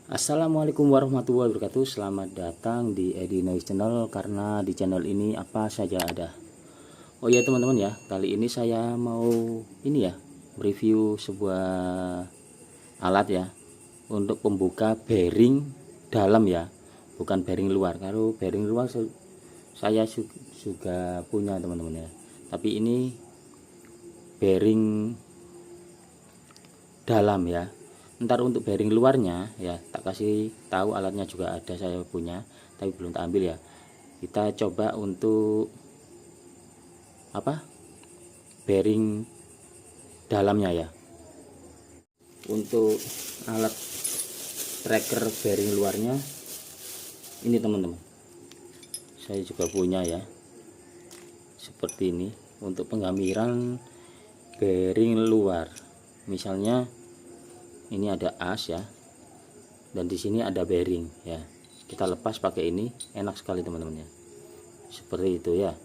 Assalamualaikum warahmatullahi wabarakatuh. Selamat datang di Edi Noise Channel, karena di channel ini apa saja ada. Oh ya teman-teman ya, kali ini saya mau review sebuah alat ya untuk pembuka bearing dalam ya, bukan bearing luar. Kalau bearing luar saya juga punya teman-teman ya, tapi ini bearing dalam ya. Ntar untuk bearing luarnya ya tak kasih tahu, alatnya juga ada, saya punya tapi belum tak ambil ya. Kita coba untuk bearing dalamnya ya. Untuk alat tracker bearing luarnya ini teman-teman, saya juga punya ya, seperti ini untuk penggamiran bearing luar. Misalnya ini ada as ya, dan di sini ada bearing ya, kita lepas pakai ini, enak sekali teman-teman ya, seperti itu ya.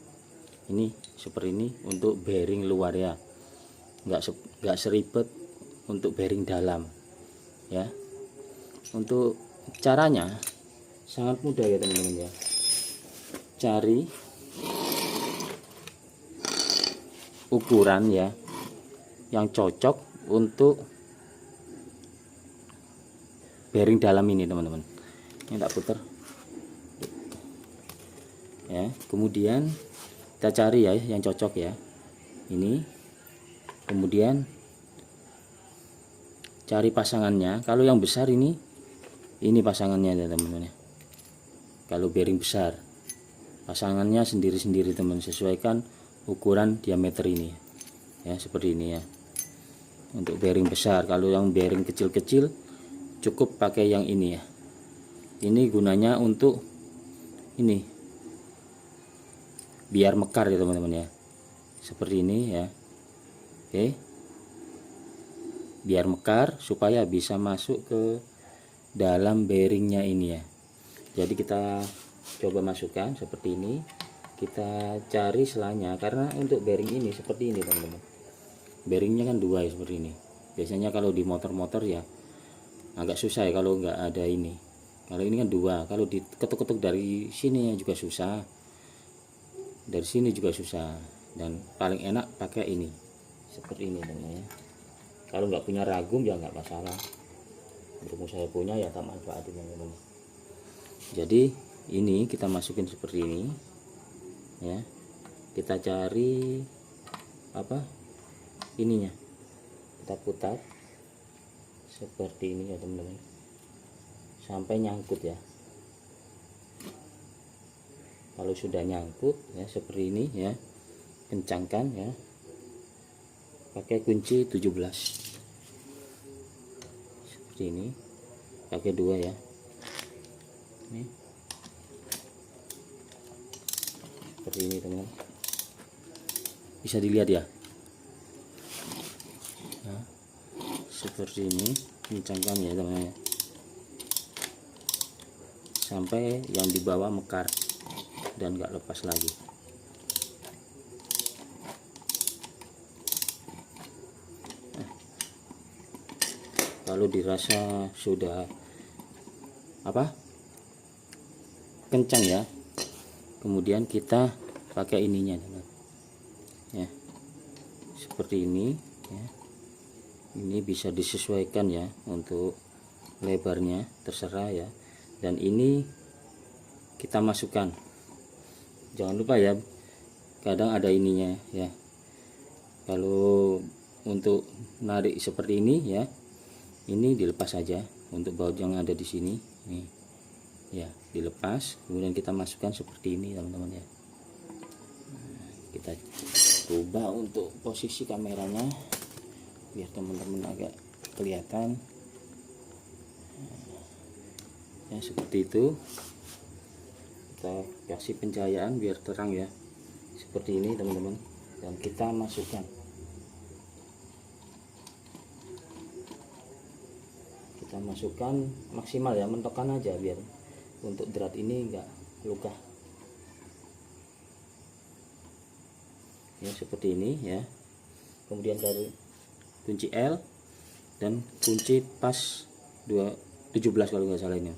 Ini seperti ini untuk bearing luar ya, nggak seribet untuk bearing dalam ya. Untuk caranya sangat mudah ya teman-teman ya. Cari ukuran ya yang cocok untuk bearing dalam ini teman-teman. Ini tak putar ya, kemudian kita cari ya yang cocok ya, ini. Kemudian cari pasangannya. Kalau yang besar ini pasangannya ya teman-teman ya. Kalau bearing besar pasangannya sendiri-sendiri teman, sesuaikan ukuran diameter ini ya, seperti ini ya untuk bearing besar. Kalau yang bearing kecil-kecil cukup pakai yang ini ya. Ini gunanya untuk ini biar mekar ya teman-teman ya, seperti ini ya. Oke, biar mekar supaya bisa masuk ke dalam bearingnya ini ya. Jadi kita coba masukkan seperti ini, kita cari selanya, karena untuk bearing ini seperti ini teman-teman, bearingnya kan dua ya, seperti ini. Biasanya kalau di motor-motor ya agak susah ya kalau nggak ada ini. Kalau ini kan dua, kalau diketuk-ketuk dari sini juga susah, dari sini juga susah, dan paling enak pakai ini seperti ini teman ya. Kalau nggak punya ragum ya nggak masalah, berhubung saya punya ya tak manfaatin teman-teman. Jadi ini kita masukin seperti ini ya, kita cari ininya, kita putar seperti ini ya teman-teman, sampai nyangkut ya. Kalau sudah nyangkut ya seperti ini ya, kencangkan ya pakai kunci 17 seperti ini, pakai dua ya. Ini seperti ini teman, bisa dilihat ya. Nah, seperti ini, kencangkan ya teman ya, sampai yang di bawah mekar dan nggak lepas lagi. Kalau dirasa sudah kencang ya, kemudian kita pakai ininya teman ya, seperti ini ya. Ini bisa disesuaikan ya untuk lebarnya, terserah ya. Dan ini kita masukkan, jangan lupa ya, kadang ada ininya ya. Kalau untuk narik seperti ini ya, ini dilepas saja untuk baut yang ada di sini nih ya, dilepas, kemudian kita masukkan seperti ini teman-teman ya. Kita coba untuk posisi kameranya biar teman-teman agak kelihatan ya, seperti itu. Kita kasih pencahayaan biar terang ya, seperti ini teman-teman, dan kita masukkan. Kita masukkan maksimal ya, mentokkan aja biar untuk drat ini enggak luka ya, seperti ini ya. Kemudian dari kunci L dan kunci pas 17 kalau nggak salah ini,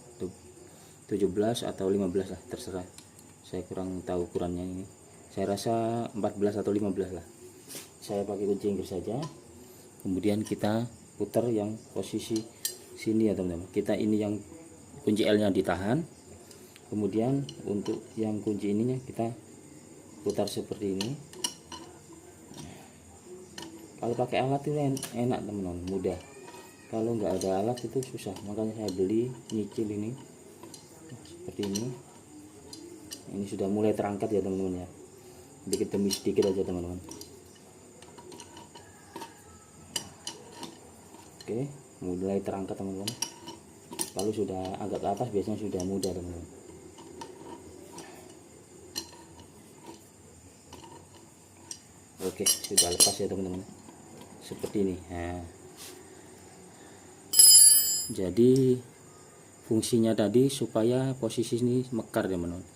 17 atau 15 lah, terserah, saya kurang tahu ukurannya ini. Saya rasa 14 atau 15 lah. Saya pakai kunci Inggris saja. Kemudian kita putar yang posisi sini ya teman-teman. Kita ini yang kunci L nya ditahan, kemudian untuk yang kunci ininya kita putar seperti ini. Kalau pakai alat itu enak teman-teman, mudah. Kalau nggak ada alat itu susah, makanya saya beli nyicil ini. Seperti ini. Ini sudah mulai terangkat ya teman-teman ya, sedikit demi sedikit aja teman-teman. Oke, mulai terangkat teman-teman. Kalau sudah agak ke atas biasanya sudah mudah teman-teman. Oke, sudah lepas ya teman-teman, seperti ini. Nah, jadi fungsinya tadi supaya posisi ini mekar ya teman-teman,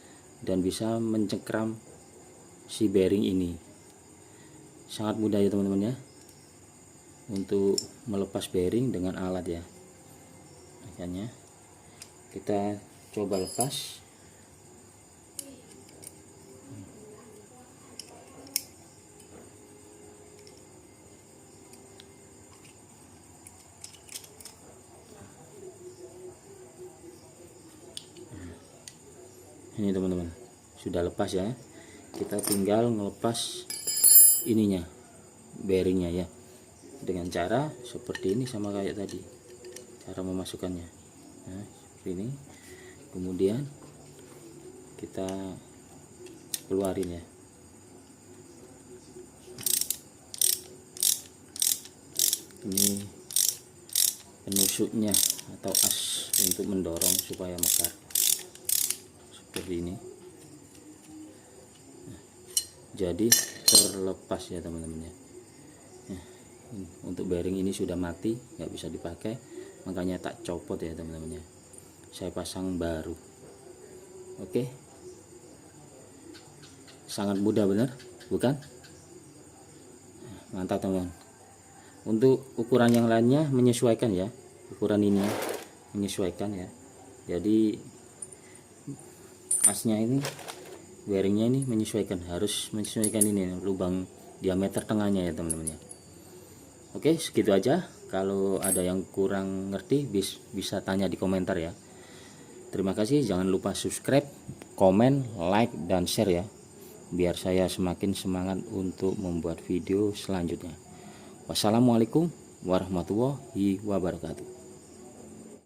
dan bisa mencengkram si bearing ini. Sangat mudah ya teman-teman ya untuk melepas bearing dengan alat ya. Makanya kita coba lepas. Ini teman-teman sudah lepas ya, kita tinggal ngelepas ininya, bearingnya ya, dengan cara seperti ini sama kayak tadi cara memasukkannya. Nah, seperti ini, kemudian kita keluarin ya. Ini penusuknya atau as untuk mendorong supaya mekar seperti ini. Nah, jadi terlepas ya teman-teman ya. Nah, untuk bearing ini sudah mati, nggak bisa dipakai, makanya tak copot ya teman-teman ya. Saya pasang baru. Oke, sangat mudah bener, bukan? Mantap teman-teman. Untuk ukuran yang lainnya menyesuaikan ya, ukuran ini menyesuaikan ya. Jadi asnya ini, bearingnya ini menyesuaikan, harus menyesuaikan ini lubang diameter tengahnya ya teman-teman ya. Oke, segitu aja. Kalau ada yang kurang ngerti bisa tanya di komentar ya. Terima kasih, jangan lupa subscribe, komen, like, dan share ya, biar saya semakin semangat untuk membuat video selanjutnya. Wassalamualaikum warahmatullahi wabarakatuh.